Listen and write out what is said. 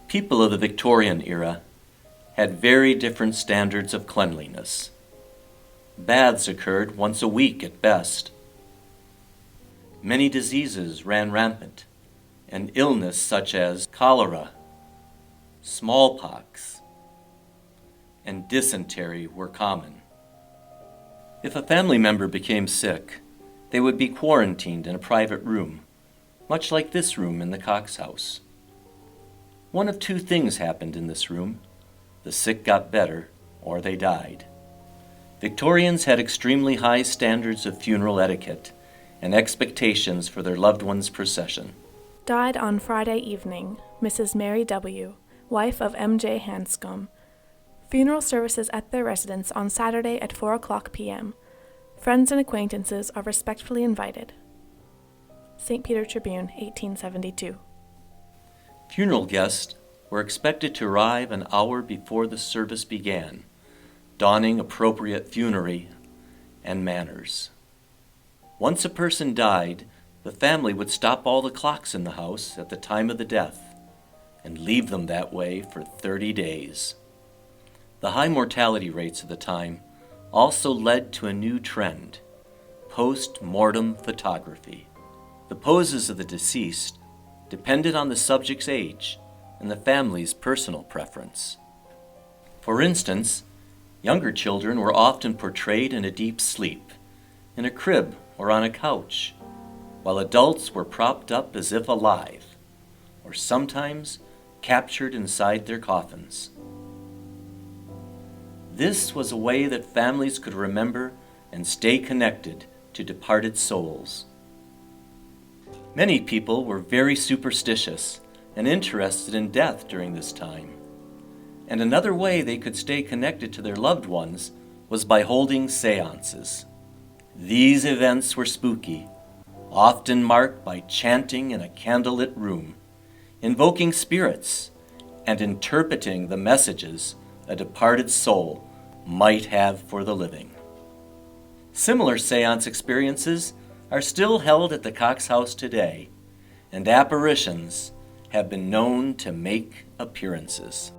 People of the Victorian era had very different standards of cleanliness. Baths occurred once a week at best. Many diseases ran rampant, and illness such as cholera, smallpox, and dysentery were common. If a family member became sick, they would be quarantined in a private room, much like this room in the Cox house. One of two things happened in this room: the sick got better, or they died. Victorians had extremely high standards of funeral etiquette and expectations for their loved one's procession. Died on Friday evening, Mrs. Mary W., wife of M.J. Hanscom. Funeral services at their residence on Saturday at 4:00 p.m. Friends and acquaintances are respectfully invited. St. Peter Tribune, 1872. Funeral guests were expected to arrive an hour before the service began, donning appropriate funerary and manners. Once a person died, the family would stop all the clocks in the house at the time of the death and leave them that way for 30 days. The high mortality rates of the time also led to a new trend: post-mortem photography. The poses of the deceased depended on the subject's age and the family's personal preference. For instance, younger children were often portrayed in a deep sleep, in a crib or on a couch, while adults were propped up as if alive, or sometimes captured inside their coffins. This was a way that families could remember and stay connected to departed souls. Many people were very superstitious and interested in death during this time. And another way they could stay connected to their loved ones was by holding seances. These events were spooky, often marked by chanting in a candlelit room, invoking spirits, and interpreting the messages a departed soul might have for the living. Similar seance experiences are still held at the Cox House today, and apparitions have been known to make appearances.